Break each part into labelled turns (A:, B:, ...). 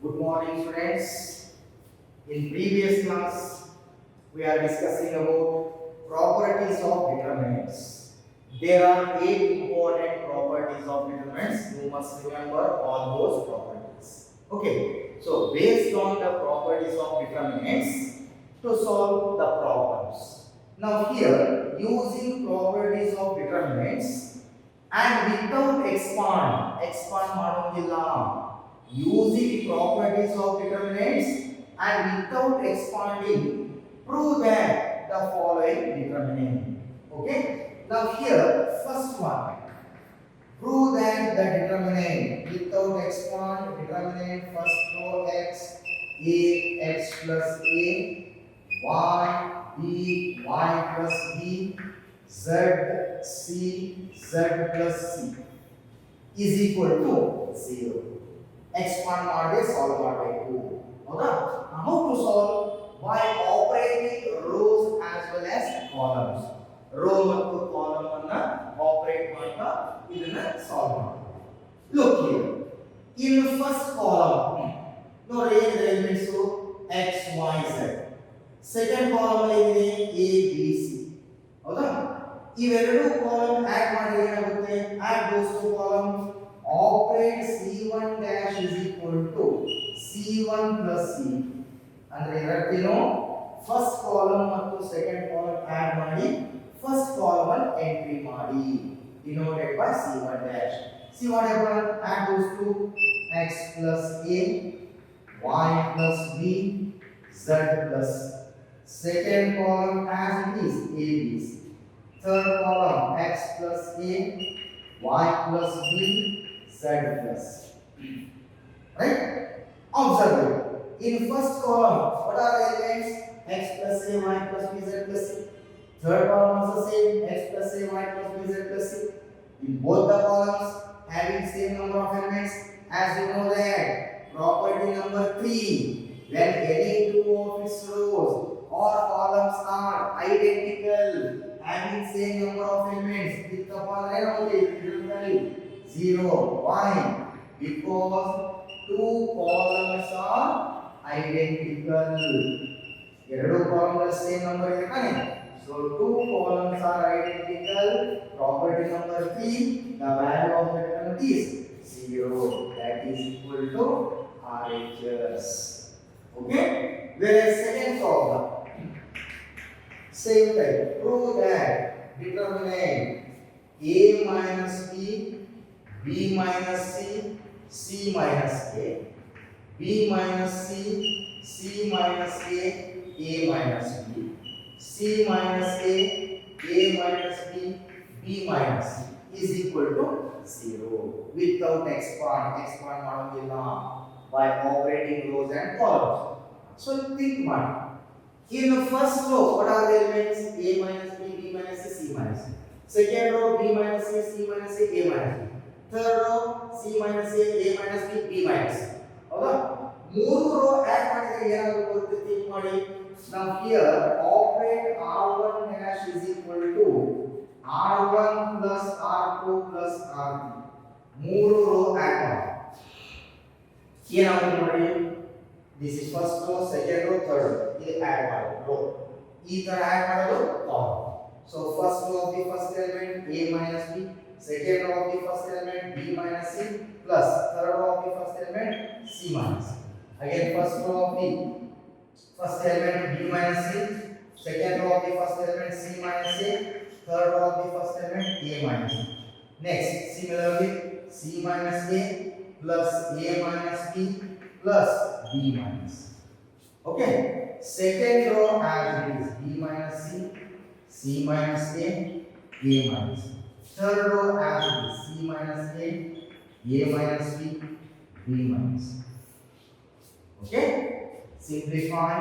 A: Good morning, students. In previous class, we are discussing about properties of determinants. There are 8 important properties of determinants. You must remember all those properties. Okay. So, based on the properties of determinants, to solve the problems. Now, here, using properties of determinants and without expand ಮಾಡೋದಿಲ್ಲ. Using properties of determinants and without expanding, prove that the following determinant. Okay. Now here, first one, prove that the determinant without expand determinant first row x a x plus a y b y plus b z c z plus c is equal to 0. Expand ಮಾಡಿದ್ರೆ solve ಮಾಡಬೇಕು ಹೌದಾ how to solve by operating rows as well as columns row ಮತ್ತು column ಅನ್ನ operate ಮಾಡ್ತಾ ಇದನ್ನ solve ಮಾಡಬೇಕು look here in first column ನೋಡಿ ಏನಿದೆ elements x y z second column ಅಲ್ಲಿ ಏನಿದೆ a b c ಹೌದಾ ಇವೆರಡು ಕಾಲಮ್ ಆಡ್ ಮಾಡಿದ್ರೆ ಏನಾಗುತ್ತೆ add those two columns operate c1 dash is equal to c1 plus c ಅಂದ್ರೆ ಇದರದ್ದೇನು ಫಸ್ಟ್ ಕಾಲಮ್ ಮತ್ತು ಸೆಕೆಂಡ್ ಕಾಲಮ್ ಆಡ್ ಮಾಡಿ ಫಸ್ಟ್ ಕಾಲಮ್ ಅನ್ನು ಎಂಟ್ರಿ ಮಾಡಿ denoted by c1 dash see what happened add those two x plus a y plus b z plus second column as it is a b c third column x plus a y plus b z plus right observe it in first column what are the elements x plus a y plus b z plus c third column also same x plus a y plus b z plus c in both the columns having same number of elements as you know that property number 3 when any two of its rows or columns are identical having same number of elements with the following only 0 why because two columns are identical ಎರಡು columns same number ಇದೆ ತಾನೆ so two columns are identical property number 3 the value of the determinant is 0 that is equal to RHS okay whereas second problem same type prove that determinant a minus b b minus c c minus a b minus c c minus a minus b c minus a minus b b minus c is equal to 0 without expand ಮಾಡೋದಿಲ್ಲ by operating rows and columns so think ಮಾಡಿ in the first row what are the elements a minus b b minus c c minus c second row b minus c c minus a minus b third row c minus a minus b b minus c ಹೌದಾ ಮೂರು rho add ಮಾಡಿದ್ರೆ ಏನಾಗುತ್ತೆ ಅಂತ think ಮಾಡಿ now here operate r1 dash is equal to r1 plus r2 plus r3 ಮೂರು rho add ಮಾಡಿ ಏನಾಗುತ್ತೆ ನೋಡಿ this is first row second row third row ಇದು ಆಡ್ ಮಾಡಿ ರೋ ಈ ತರ ಆಡ್ ಮಾಡೋದು column so first row of the first element a minus b second row of the first element b minus c plus third row of the first element c minus c again first row of the first element b minus c second row of the first element c minus a third row of the first element a minus b next similarly c minus a plus a minus b plus b minus okay second row as it is b minus c c minus a minus b third row as it is c minus a minus b b minus okay simplify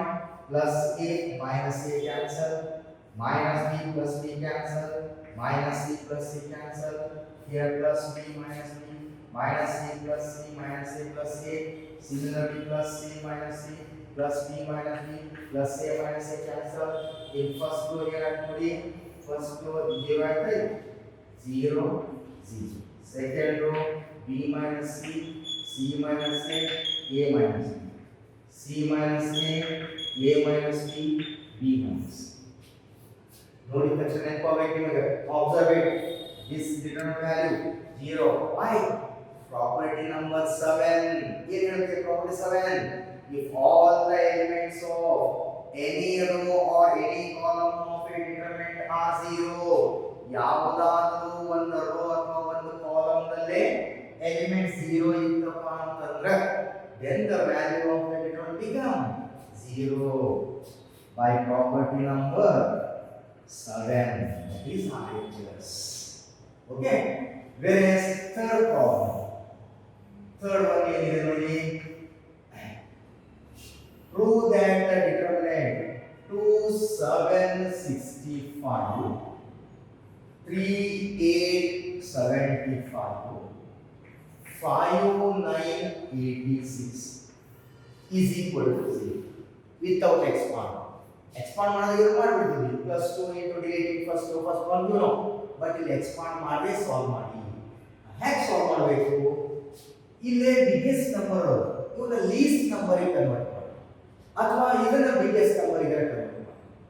A: plus a minus a cancel minus b plus b cancel minus c plus c cancel here plus b minus c plus c minus a plus a similarly plus c minus c plus b minus b plus a minus a cancel in first row here ನೋಡಿ first row 0 ಆಯ್ತು 0 0 second row b minus c c minus a A minus B. C minus A minus B minus C. ನೋಡಿದ ತಕ್ಷಣ ನೆನಪಾಗಬೇಕು ನಿಮಗೆ. Observe it. This determinant value 0. Why? Property number 7. ಏನು ಹೇಳುತ್ತೆ property 7? If all the elements of any row or any column of a determinant are 0, ಯಾವುದಾದರೂ ಒಂದು rho ಅಥವಾ ಒಂದು column ನಲ್ಲಿ ಎಲಿಮೆಂಟ್ 0 ಇತ್ತಪ್ಪ ಅಂತಂದ್ರೆ then the value of the determinant become 0 by property number 7. That is RHS. Okay. Whereas third problem, third one is ನೋಡಿ, prove that the determinant 2 7 65 3 8 75 5 9 86 is equal to 0 without expand. Expand ಮಾಡಿದ್ರೆ ಏನು ಮಾಡ್ಬಿಡ್ತೀವಿ, plus 2 into deleting first one you know, but ಇಲ್ಲಿ expand ಮಾಡಿ solve ಮಾಡಿ. ಹೇಗೆ solve ಮಾಡಬೇಕು? ಇಲ್ಲಿ biggest number ಇವನ್ನ ಲೀಸ್ಟ್ ನಂಬರ್ ಗೆ ಕನ್ವರ್ಟ್ ಮಾಡಿ ಅಥವಾ ಇದನ್ನ ಬಿಗ್ಗೆಸ್ಟ್ ನಂಬರ್ ಗೆ ಕನ್ವರ್ಟ್ ಮಾಡಿ.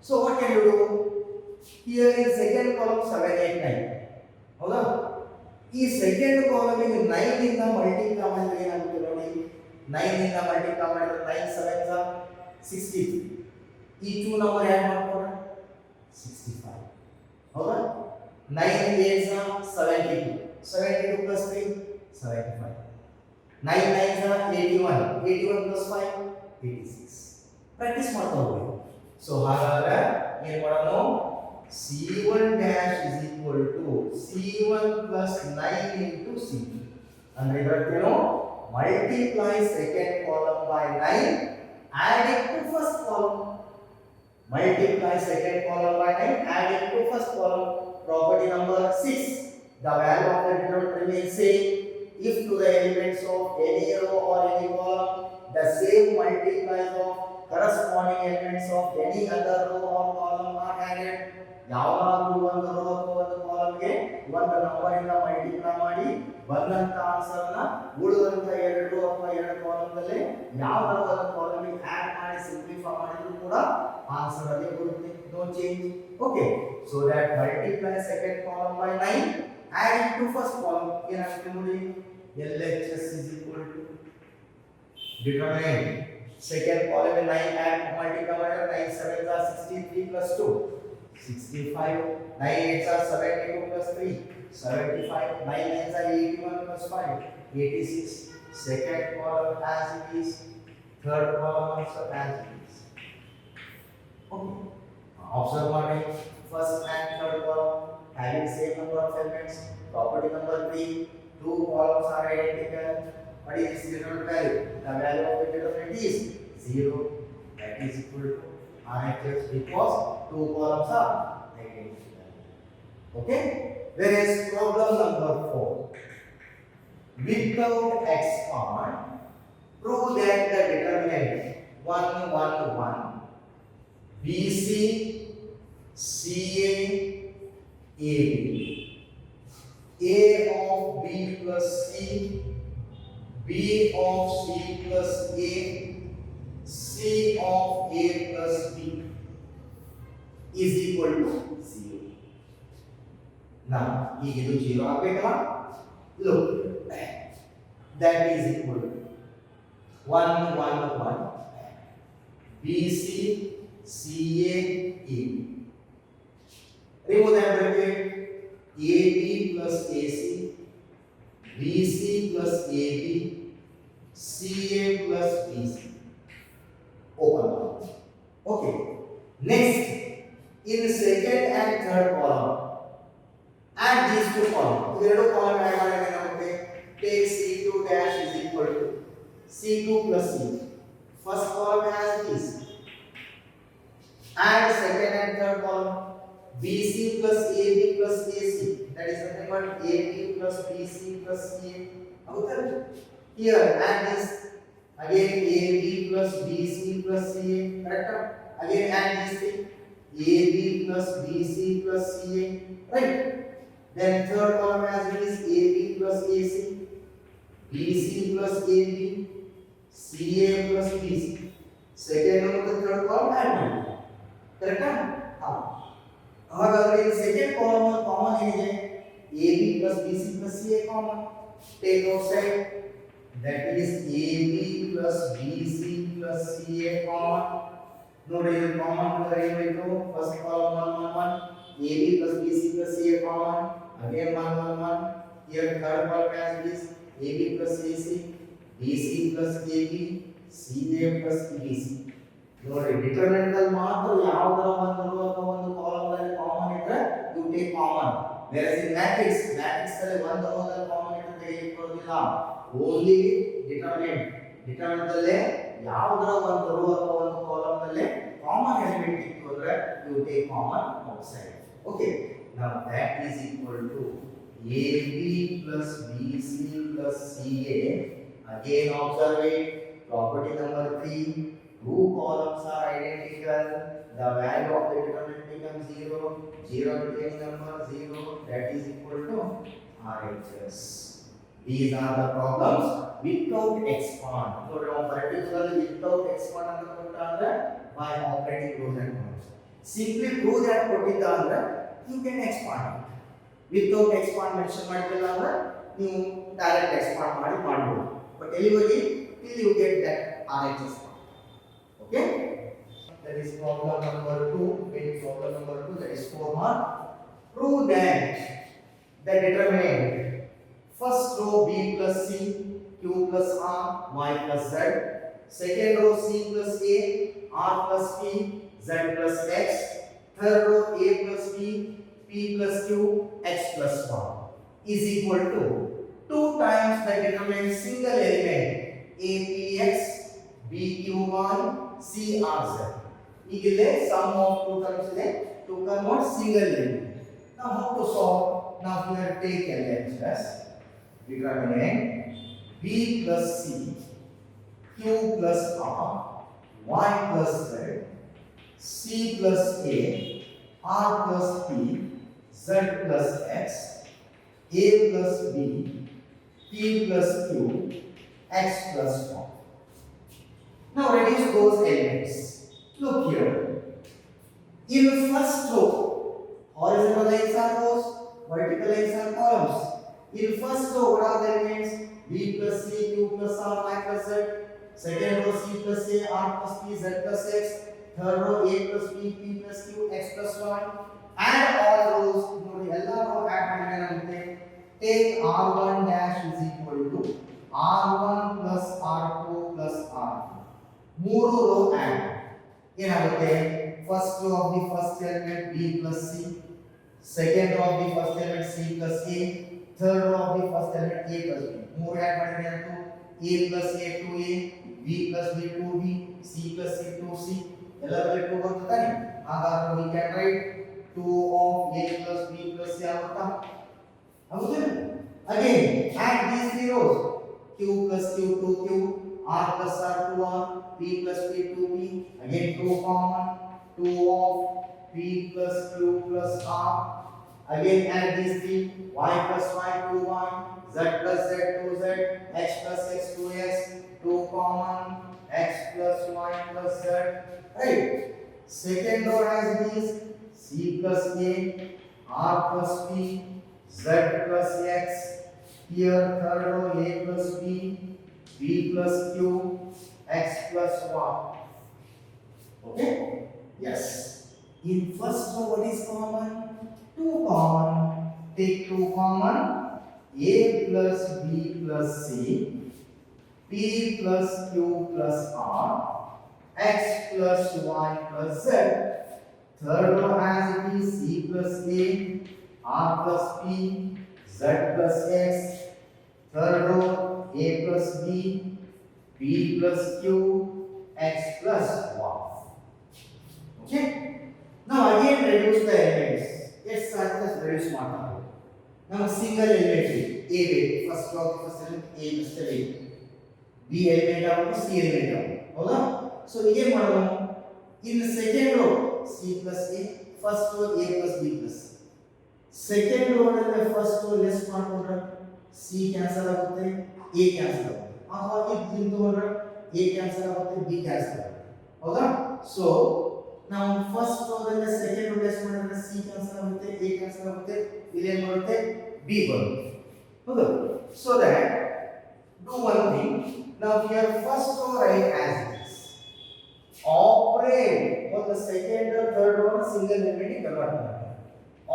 A: So what can you do? Here in second column 7 8 9 ಹೌದಾ? ಈ ಸೆಕೆಂಡ್ ಕಾಲಮ್ ಗೆ 9 ಇಂದ ಮಲ್ಟಿಪ್ಲೈ ಮಾಡಿದ್ರೆ ಏನಾಗುತ್ತೆ ನೋಡಿ, 9 ಇಂದ ಮಲ್ಟಿಪ್ಲೈ ಮಾಡಿದ್ರೆ 9 7 63. ಈ 2 ನಂಬರ್ ಆಡ್ ಮಾಡ್ಕೊಳ್ಳೋಣ 65 ಹೌದಾ? 9 8 72 72 plus 3 75 9 9 81 81 plus 5 86. ಪ್ರಾಕ್ಟೀಸ್ ಮಾಡ್ತಾ ಹೋಗಿ. ಸೊ ಹಾಗಾದ್ರೆ ಏನು ಮಾಡೋಣ, C1 dash is equal to C1 plus 9 into C2. ಅಂದ್ರೆ ಇದರದ್ದೇನು, multiply second column by 9, add it to first column. Multiply second column by 9, add it to first column. Property number 6. The value of the determinant remains same if to the elements of any row or any column the same multiplies of corresponding elements of any other row or column are added. ಯಾವಾಗಲೂ ಒಂದು rho ಅಥವಾ ಒಂದು column ಗೆ ಒಂದು number ಇಂದ multiply ಮಾಡಿ ಬಂದಂತ answer ನ ಉಳಿದಂತ ಎರಡು ರೋ ಅಥವಾ ಎರಡು ಕಾಲಮ್ ನಲ್ಲಿ ಯಾವ್ದಾದ್ರು ಒಂದು ಕಾಲಮ್ ಗೆ ಆಡ್ ಮಾಡಿ ಸಿಂಪ್ಲಿಫೈ ಮಾಡಿದ್ರು ಕೂಡ ಆನ್ಸರ್ ಅದೇ ಬರುತ್ತೆ. No change. Okay, so that multiply second column by 9, add it to first column. ಏನಾಗುತ್ತೆ ನೋಡಿ, LHS is equal to determinant second column में 9 add multiply ಮಾಡಿದ್ರೆ 9 7 are 63 plus 2 65, 9 8 are 72 plus 3 75, 9 9 are 81 plus 5 86. Second column as it is, third column also as it is. Okay, observe ಮಾಡಿ, first and third column having same number of elements. Property number 3, two columns are identical. What is this determinant value? The value of the determinant is 0. That is equal to RHS because two columns are identical. Okay? Whereas problem number 4, without expand, prove that the determinant 1 1 1 BC CA AB A of B plus C, B of C plus A, C of A plus B is equal to 0. Now, ಈಗ ಇದು 0 ಆಗಬೇಕಲ್ಲ? Look, that is equal to 1 1 1 BC CA AB. Remove that bracket. AB plus AC, BC plus AB, CA plus BC. Open up. Okay. Next, in the second and third column, add these two columns. Two column add ಮಾಡಿದ್ರೆ ನಮಗೆ take C2 dash is equal to C2 plus C. First column has this. Add second and third column. BC plus AB plus AC, that is nothing but AB plus BC plus CA. Here add this again, AB plus BC plus CA, correct? Again add this thing, AB plus BC plus CA, right? Then third column as it is AB plus AC, BC plus AB, CA plus BC. Second row ಮತ್ತು third column add ಮಾಡಿ. ಕರೆಕ್ಟಾ? ಹಾ. ಹಾಗಾದ್ರೆ ಈ second column common ಏನಿದೆ? AB plus BC plus CA common. Take outside. That is AB plus BC plus CA common. ನೋಡಿ ಇದು common ಅಂದ್ರೆ ಏನಾಯ್ತು? First column 1 1 1 AB plus BC plus CA common. Again 1 1 1. Here third column as is AB plus AC, BC plus AB, CA plus BC. ನೋಡಿ determinant ಅಲ್ಲಿ ಮಾತ್ರ ಯಾವುದರ ಒಂದು rho ಅಥವಾ ಒಂದು ಕಾಲಮ್ ಅಲ್ಲಿ ಕಾಮನ್ ಇದ್ರೆ you take common. Where in matrix ಅಲ್ಲಿ ಒಂದು ರೋ ಅಲ್ಲಿ ಕಾಮನ್ ಇದ್ರೆ ತೆಗೆದುಕೊಳ್ಳೋದಿಲ್ಲ. ಓನ್ಲಿ ಡಿಟರ್ಮಿನೆಂಟ್ ಅಲ್ಲೇ ಯಾವುದರ ಒಂದು ರೋ ಅಥವಾ ಒಂದು ಕಾಲಮ್ ಅಲ್ಲಿ ಕಾಮನ್ ಎಲಿಮೆಂಟ್ ಇತ್ತು ಅಂದ್ರೆ you take common outside. Okay, now that is equal to AB plus BC plus CA. Again observe it. Property number 3. Two columns are identical. The value of the determinant becomes 0. 0 to any number 0. That is equal to RHS. These are the problems without expand. So now particularly without expand ಅಂತ ಕೊಟ್ಟಾಂದ್ರೆ by operating rules and norms. Simply prove that ಕೊಟ್ಟಿದ್ದ ಅಂದ್ರೆ you can expand it. Without expand mention ಮಾಡಿಲ್ಲ ಅಂದ್ರೆ ನೀವು direct expand ಮಾಡಬಹುದು. But anyway, till you get that RHS. Okay, that is problem number 2. Make problem number 2, that is 4 mark. Prove that the determinant first row B plus C, Q plus R, Y plus Z. Second row C plus A, R plus P, Z plus X. Third row A plus B, P plus Q, X plus Y is equal to 2 times the determinant single element APX, BQY, CRZ. Igile sum of 2 terms ಇದೆ to convert single element. Now how to solve? Now here take elements as determinant B plus C, Q plus R, Y plus Z, C plus A, R plus P, Z plus X, A plus B, P plus Q, X plus Y. Now reduce those elements. Look here. In first row, horizontal lines are rows, vertical lines are columns. In first row, what are the elements? B plus C, Q plus R, Y plus Z. Second row, C plus A, R plus P, Z plus X. Third row, A plus B, P plus Q, X plus Y. Add all rows. ನೋಡಿ ಎಲ್ಲಾ row add ಮಾಡಿದ್ರೆ ಏನಾಗುತ್ತೆ? Take R1 dash is equal to R1 plus R2 plus R2. ಮೂರು rho add ಏನಾಗುತ್ತೆ? First row of the first element B plus C, second row of the first element C plus A, third row of the first element A plus B. ಮೂರು add ಮಾಡಿದ್ರೆ ಏನಾಯ್ತು? A plus A 2A, B plus B 2B, C plus C 2C. ಎಲ್ಲದರಲ್ಲಿ 2 ಬರುತ್ತೆ ತಾನೆ? ಹಾಗಾದ್ರೆ we can write 2 of A plus B plus C ಆಗುತ್ತಾ? ಹೌದಾ? Again add these three rows. Q plus Q 2Q, R plus R 2R, P plus P 2P. Again 2 common. 2 of P plus Q plus R. Again add these three. Y plus Y 2Y, Z plus Z 2Z, X plus X 2X. 2 common. X plus Y plus Z. Right. Second row as it is C plus A, R plus P, Z plus X. Here third row A plus B, B plus Q, X plus Y. Okay? Yes. In first row what is common? 2 common. Take 2 common. A plus B plus C, P plus Q plus R, X plus Y plus Z. Third row as it is C plus A, R plus P, Z plus X. Third row A plus B, P plus Q, X plus Y. Okay? Now again reduce the elements. Yes, sir, just reduce matter. Now single element A ಬೇಕು. First row first element A first element. B element ಆಗುತ್ತೆ, C element ಆಗುತ್ತೆ. ಹೌದಾ? So ಹೀಗೆ ಮಾಡೋಣ. In the second row C plus A, first row A plus B plus. Second row ಅಲ್ಲಿ first row less ಮಾಡ್ಕೊಂಡ್ರೆ C cancel ಆಗುತ್ತೆ, A cancel ಆಗುತ್ತೆ. ಅಥವಾ ಇದು ತಗೊಂಡ್ರೆ A cancel ಆಗುತ್ತೆ, B cancel ಆಗುತ್ತೆ, ಹೌದಾ? ಸೊ ನಾವು ಫಸ್ಟ್ ರೋದಲ್ಲಿ ಸೆಕೆಂಡ್ ರೋ ಲೆಸ್ ಮಾಡಿದ್ರೆ C cancel ಆಗುತ್ತೆ, A cancel ಆಗುತ್ತೆ, ಇಲ್ಲಿ ಏನು ಬರುತ್ತೆ? B ಬರುತ್ತೆ, ಹೌದಾ? So that do one thing. Now here first row write as it is. Operate both the second or third row single element convert ಮಾಡ್ತಾರೆ.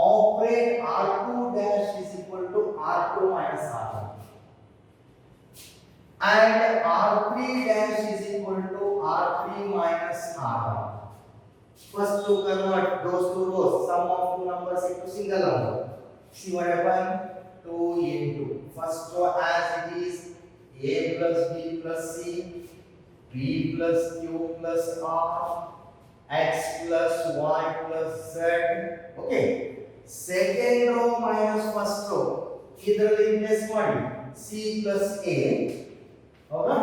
A: Operate R2 dash is equal to R2 minus R1 and R3 dash is equal to R3 minus R1. First to convert those two rows, sum of two numbers into single number. See what happened? 2 into first row as it is A plus B plus C, B plus Q plus R, X plus Y plus Z. Okay. Second row minus first row. ಇದರಲ್ಲಿ index ಮಾಡಿ C plus A, ಹೌದಾ?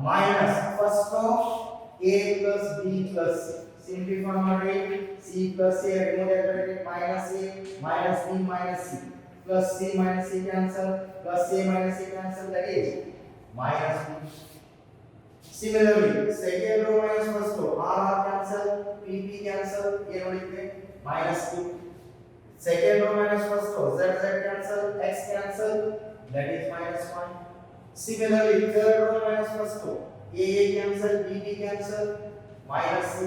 A: Minus first row A plus B plus C. Simplify ಮಾಡಿ C plus A remove minus A minus B minus C plus C minus C cancel plus A minus C cancel, that is minus B. Similarly, second row minus first row, R cancel, PP cancel, ಏನು ಉಳಿಯುತ್ತೆ? minus Q. Second row minus first row, Z cancel, X cancel, that is minus 1. Similarly, third row minus first row, AA cancel, BB cancel, minus C.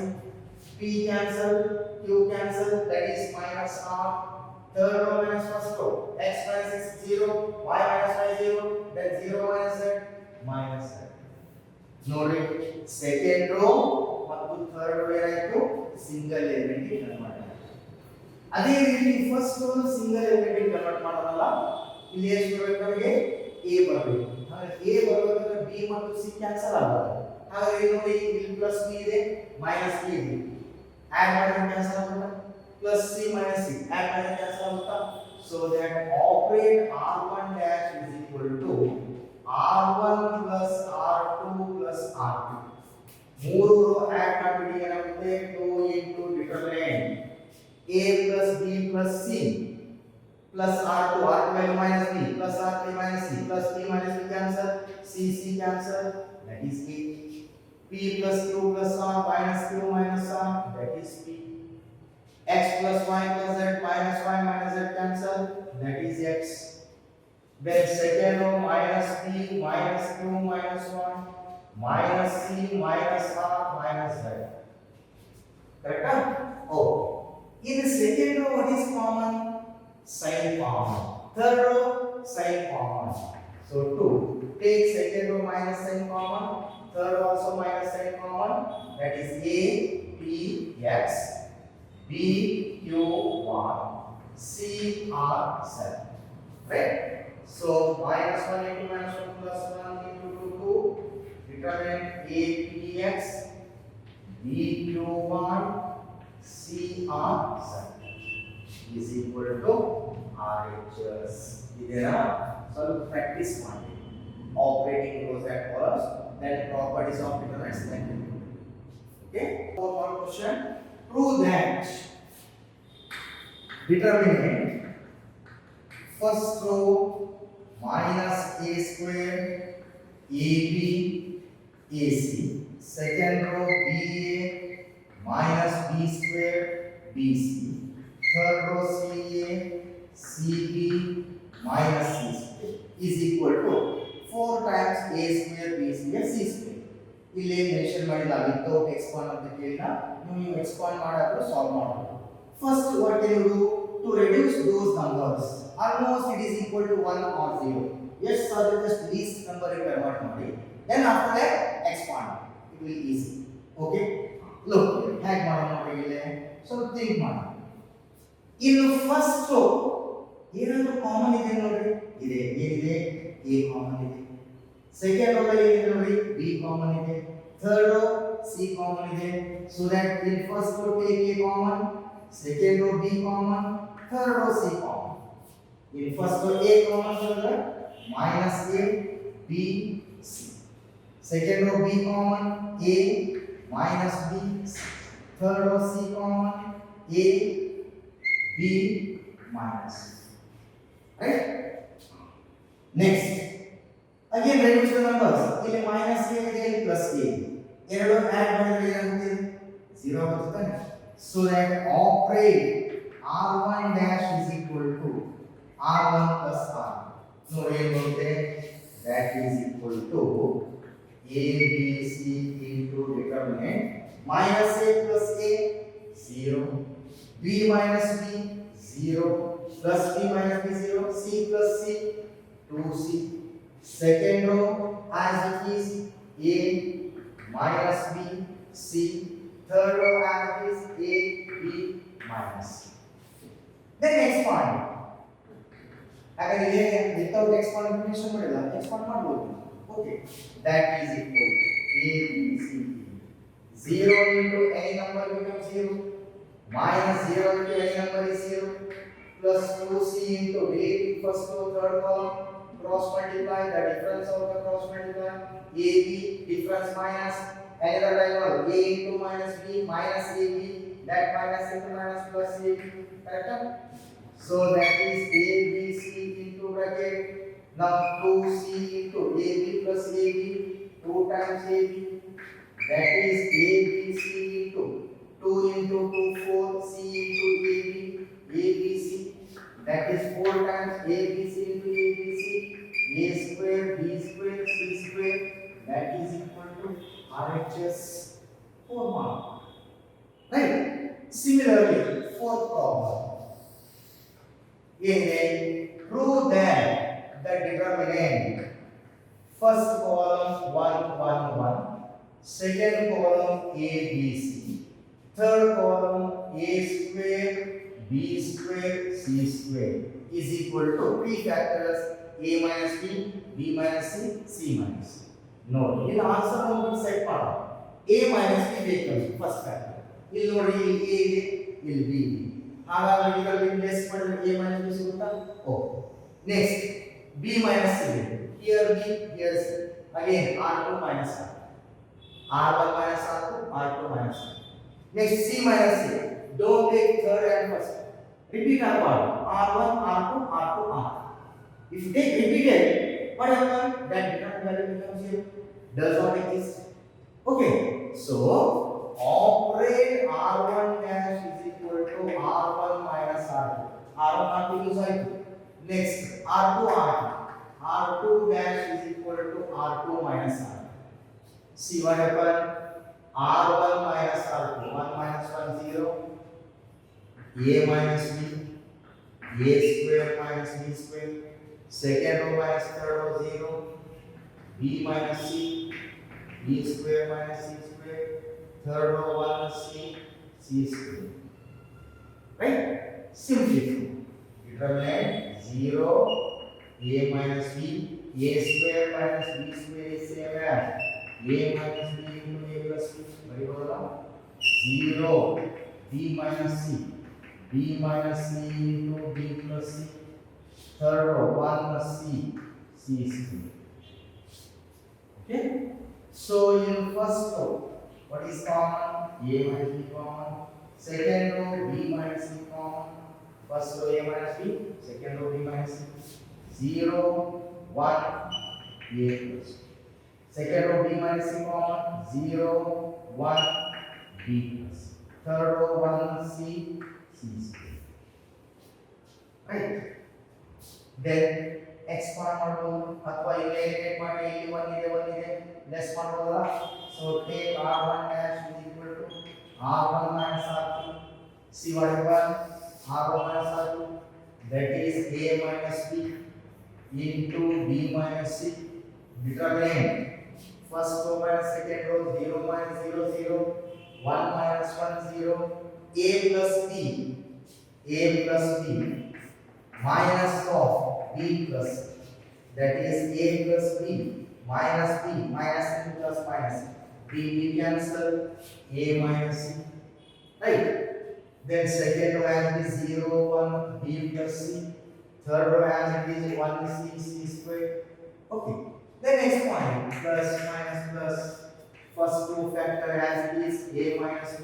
A: P cancel, Q cancel, that is minus R. Third row minus first row, X minus X 0, Y minus Y 0, then 0 minus Z, minus Z. ನೋಡಿ second row ಮತ್ತು third row ಏನಾಯ್ತು? Single element convert ಮಾಡಿದೆ. ಅದೇ ರೀತಿ first row single element convert ಮಾಡೋದಲ್ಲ, ಇಲ್ಲಿ ಎಷ್ಟು ಬರಬೇಕು? ನಮಗೆ A ಬರಬೇಕು. ಹಾಗಾದ್ರೆ A ಬರಬೇಕಾದ್ರೆ B ಮತ್ತು C ಕ್ಯಾನ್ಸಲ್ ಆಗುತ್ತೆ. ಹಾಗಾದ್ರೆ ನೋಡಿ ಇಲ್ಲಿ ಪ್ಲಸ್ B ಇದೆ, ಮೈನಸ್ B ಇದೆ. ಆಡ್ ಮಾಡಿದ್ರೆ ಕ್ಯಾನ್ಸಲ್ ಆಗುತ್ತಾ? Plus C minus C add ಮಾಡಿದ್ರೆ ಕ್ಯಾನ್ಸಲ್ ಆಗುತ್ತಾ? So that operate R1 dash is equal to R1 plus R2 plus R2. ಮೂರು ರೋ ಆಡ್ ಮಾಡಿಬಿಡಿ, ಏನಾಗುತ್ತೆ? 2 into determinant A plus B plus C plus R2 value minus B plus R3 minus C plus P minus B cancel, C cancel, that is A. P plus Q plus R minus Q minus R, that is P. X plus Y plus Z minus Y minus Z cancel, that is X. Then second row minus P minus Q minus 1 minus C minus R minus Z. Correct? Oh. In the second row, what is common? Sign common. Third row, sign common. So 2. Take second row minus sign common. Third also minus sign common. That is A, P, X, B, Q, Y, C, R, Z. Right? So minus 1 into minus 1 plus 1 into 2, 2. Determinant A, P, X, B, Q, Y, C, R, Z is equal to RHS. ಇದೆನಾ? ಸ್ವಲ್ಪ practice ಮಾಡಿ. Operating rows and columns, then properties of determinants, then okay. One question. Prove that determinant first row minus A square AB AC, second row BA minus B square BC, third row CA CB minus C square is equal to 4 times A square B square C square. ಇಲ್ಲಿ mention ಮಾಡಿಲ್ಲ, without expand ಅಂತ ಕೇಳಿಲ್ಲ, ನೀವು expand ಮಾಡಾದ್ರೂ solve ಮಾಡಬಹುದು. First what you do to reduce those numbers, almost it is equal to 1 or 0. ಎಷ್ಟು ಸಾಧ್ಯ just least number convert ಮಾಡಿ, then after that expand, it will easy. Okay, look ಹೇಗೆ ಮಾಡೋಣ ನೋಡಿ. ಇಲ್ಲಿ ಸ್ವಲ್ಪ ಥಿಂಕ್ ಮಾಡಿ. ಇನ್ನು ಫಸ್ಟ್ ರೋ ಏನಾದರೂ ಕಾಮನ್ ಇದೆ ನೋಡ್ರಿ, ಇದೆ. ಏನಿದೆ? A ಕಾಮನ್ ಇದೆ. ಸೆಕೆಂಡ್ ರೋ ಅಲ್ಲಿ ಏನಿದೆ ನೋಡಿ? B ಕಾಮನ್ ಇದೆ. ಥರ್ಡ್ ರೋ C ಕಾಮನ್ ಇದೆ. So that in first row take A common, second row B common, third row C common. In first row A common ಅಂದ್ರೆ minus A B C. Second row B common, A minus B C. Third row C common, A B minus. Right? Next, Again reduce the numbers. ಇಲ್ಲಿ minus a ಇದೆ ಇಲ್ಲಿ plus a. ಎರಡು add ಮಾಡಿದ್ರೆ ಏನಾಗುತ್ತೆ? 0 ಆಗುತ್ತೆ ತಾನೆ. So that operate r1 dash is equal to r1 plus r. ನೋಡಿ ಏನು ಬರುತ್ತೆ? That is equal to a b c into determinant minus a plus a 0, b minus b 0, plus b minus b 0, c plus c 2c. Second row as it is a minus b c. Third row as it is a b minus c. Then expand. ಹಾಗಾದ್ರೆ without expandation ಮಾಡಿಲ್ಲ expand ಮಾಡಬಹುದು. Okay, that is equal to a b c. 0 into any number becomes 0, minus 0 into any number is 0, plus 2c into deleting first row third column, cross multiply the difference of the cross multiply, ab difference minus another diagonal a into minus b minus ab, that minus into minus plus ab, correct? So that is a b c into bracket, now 2c into ab plus ab, 2 times ab, that is a b c into 2 into 2 4 c into ab c, that is 4 times a b c into a b c, a square b square c square, that is equal to RHS 4 mark. Right? Similarly, fourth problem. Prove that the determinant first column 1 1 1, second column a b c, third column a square b square c square is equal to p factors a minus b, b minus c, c minus c. ನೋಡಿ ಇಲ್ಲಿ answer ನಾವು set ಮಾಡೋಣ. a minus b ಬೇಕು first factor. ಇಲ್ಲಿ ನೋಡಿ ಇಲ್ಲಿ a ಇದೆ ಇಲ್ಲಿ b ಇದೆ. ಹಾಗಾದ್ರೆ ಇದರಲ್ಲಿ ಲೆಸ್ ಮಾಡಿದ್ರೆ a minus b ಸಿಗುತ್ತಾ? Okay. Next b minus c ಇದೆ. here b here c. again r2 minus r. r1 minus r2 r2 minus r. next c minus c. don't take third and first. repeat r1 r1 r2 r2 r. if you take repeated, what happens? That different value becomes 0. Does not exist. Okay. So operate r1 dash is equal to r1 minus r2. r1 r2 use ಆಯ್ತು. Next r2 r2. r2 dash is equal to r2 minus r. See what happened? r1 minus r2. 1 minus 1 0. a minus b. a square minus b square. Second row minus third row 0, b minus c, b square minus c square, third row 1 c, c square. Right? Simplify. Determinant 0, a minus b, a square minus b square is same as a minus b into a plus b. Very good. 0, b minus c, b minus c into b plus c. Third row 1 plus c, c square. Okay. So in first row, what is common? A minus b common. Second row b minus c common. First row a minus b. Second row b minus c. 0, 1, a plus. Second row b minus c common. 0, 1, b plus. Third row 1 c, c square. Right? Then expand ಮಾಡಬಹುದು ಅಥವಾ ಇಲ್ಲಿ eliminate ಮಾಡಿ ಇಲ್ಲಿ 1 ಇದೆ less ಮಾಡಬಹುದಾ? So take r1 dash is equal to r1 minus r2. see what happens? r1 minus r2, that is a minus b into b minus c. determinant first row minus second row 0 minus 0 0, 1 minus 1 0, a plus b minus of b plus, that is a plus b minus b minus b plus minus b cancel, a minus c. Right? Then second row as it is 0 1 b plus c, third row as it is 1 c c square. Okay. Then next point, plus minus plus, first two factor as it is a minus b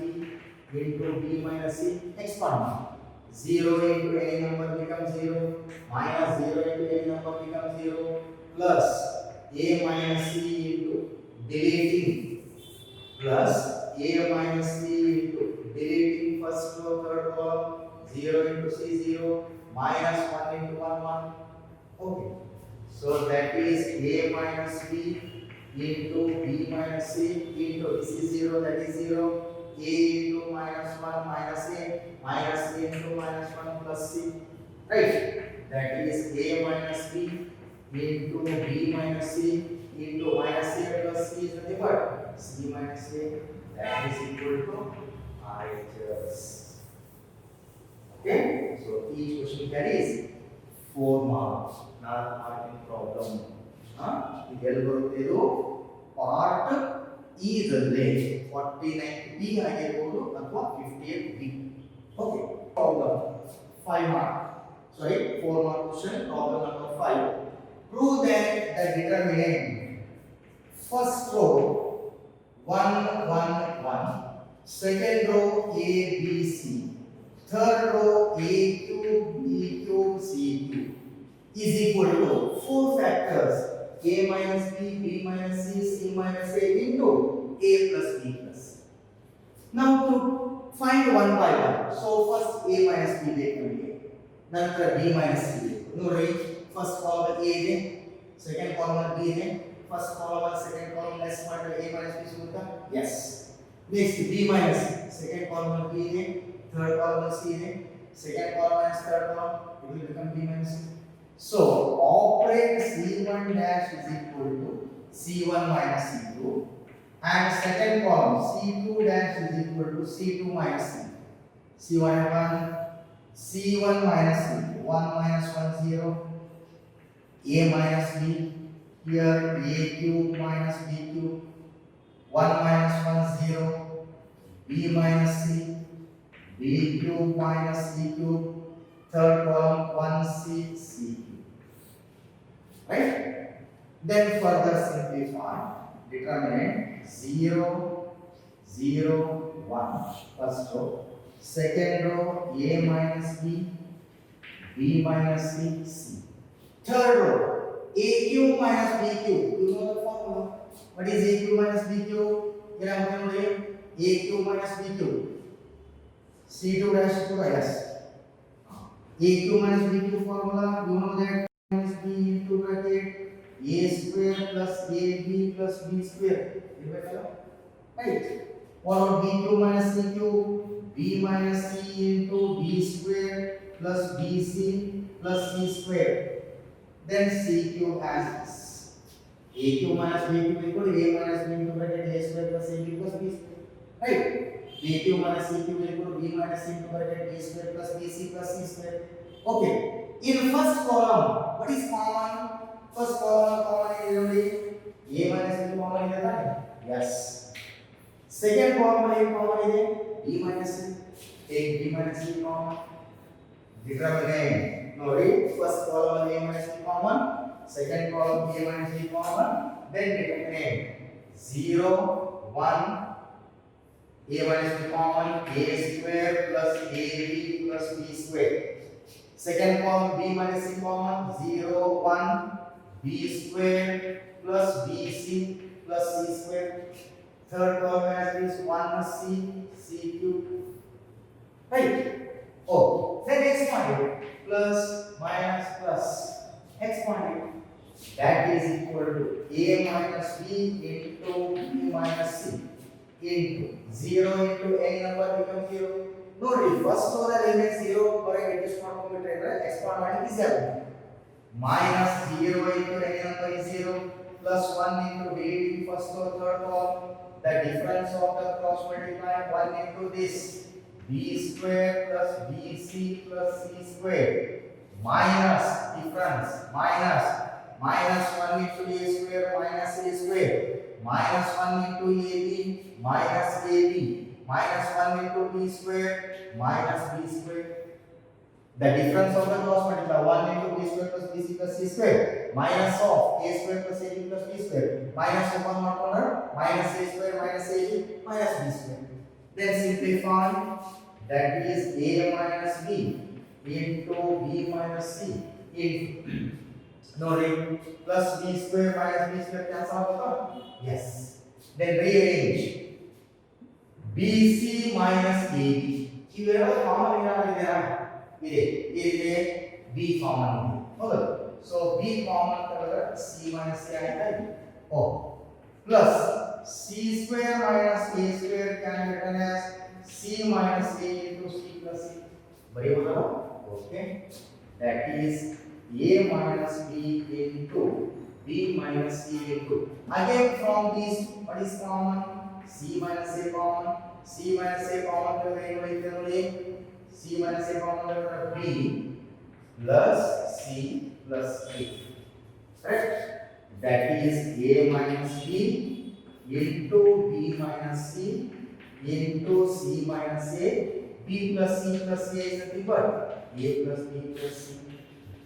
A: into b minus c. Expand. 0 into any number becomes 0, minus 0 into any number becomes 0, plus A minus C into deleting plus A minus C into deleting first row, third column, 0 into C 0 minus 1 into 1 1. Okay. So that is A minus B into B minus C into this is 0, that is 0. A into minus 1 minus A minus A into minus 1 plus C. Right? That is A minus B into B minus C into minus A plus C is nothing but C minus A. That is equal to RHS. Okay? So each question carries 4 marks. Not marking problem. ಇದು ಎಲ್ಲಿ ಬರುತ್ತೆ ಇದು part E ದಲ್ಲಿ 49 B ಆಗಿರಬಹುದು ಅಥವಾ 58 B. Okay, problem 5 mark. Sorry, 4 mark question. Problem number 5. Prove that the determinant first row 1 1 1, second row a b c, third row a cube b cube c cube is equal to 4 factors a minus b, b minus c, c minus a into a plus b plus. Now to find one by one. So first a minus b ಬೇಕು ನಮಗೆ, ನಂತರ b minus c ಬೇಕು. ನೋಡಿ, first column a ಇದೆ, second column b ಇದೆ, first column second column less ಮಾಡಿದ್ರೆ a minus b ಸಿಗುತ್ತಾ? Yes. Next b minus second column b ಇದೆ, ಥರ್ಡ್ ಕಾಲಮ್ c ಇದೆ, second column minus third column, it will become b minus c. So operate C1 dash is equal to C1 minus C2 and second column C2 dash is equal to C2 minus C. C1 1, C1 minus C2, 1 minus 1 0, A minus B, here A cube minus B cube, 1 minus 1 0, B minus C, B cube minus C cube, third column 1C C cube. Right? Then further simplify. Determinant 0 0 1 first row, second row a minus b, b minus c, c. Third row a cube minus b cube. You know the formula. What is a cube minus b cube? Here I am going to a cube minus b cube. C2 dash to yes. A cube minus b cube formula. You know that minus b into bracket a square plus ab plus b square. Right? What about b cube minus c cube? B minus c into b square plus bc plus c square. Then c cube as this. A cube minus b cube equal to a minus b into bracket a square plus ab plus b square. Right? B cube minus c cube equal to b minus c into bracket a square plus bc plus c square. Okay. In first column, what is common? First column common is only a minus b common is that? Yes. Second column is common is b minus c. Take b minus c common. Determinant. Now read first column a minus b common. Second column a minus b common. Then determinant 0 1 a minus b common, a square plus ab plus b square. Second column b minus c common, 0 1 b square plus bc plus c square. Third column as is 1c c cube. Right? Oh, then expand it. Plus minus plus. Expand it. That is equal to a minus b into b minus c into 0 into any number becomes 0. ನೋಡಿ first row ದಲ್ಲಿ ಏನೇ 0 ಹೊರಗೆ adjust ಮಾಡ್ಕೊಂಡ್ಬಿಟ್ರೆ ಅಂದ್ರೆ expand ಮಾಡಿ easy ಆಗುತ್ತೆ. minus 0 into any number is 0 plus 1 into deleting first row third column, the difference of the cross multiply 1 into this b square plus bc plus c square minus difference minus 1 into a square minus a square minus 1 into ab minus ab minus 1 into b square minus b square. The difference of the cross multiply 1 into b square plus bc plus c square minus of a square plus ab plus b square minus of 1 not corner minus a square minus ab minus b square. Then simplify. That is a minus b into b minus c into ನೋಡಿ plus b square minus b square cancel ಆಗುತ್ತಾ yes then rearrange bc minus ab ಇವೆರಡು common ಏನಾಗಿದೆಯಾ ಇದೆ ಇಲ್ಲಿ b common ಇದೆ ಹೌದಾ so b common ತಗೊಂಡ್ರೆ c minus a ಆಯ್ತಾ ಓ plus c square minus a square can be written as c minus a into c plus c ಬರೆಯಬಹುದಾ okay that is a minus b into b minus c into again from these what is common c minus a common c minus a common tagre ಏನು ಉಳಿಯುತ್ತೆ ನೋಡಿ c minus a common tagre b plus c plus a right that is a minus b into b minus c into c minus a b plus c plus a is nothing but a plus b plus c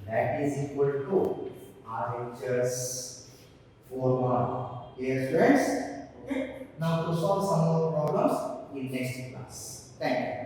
A: that is equal to RHS formula. Yes, friends. Okay. Now to solve some more problems in next class. Thank you.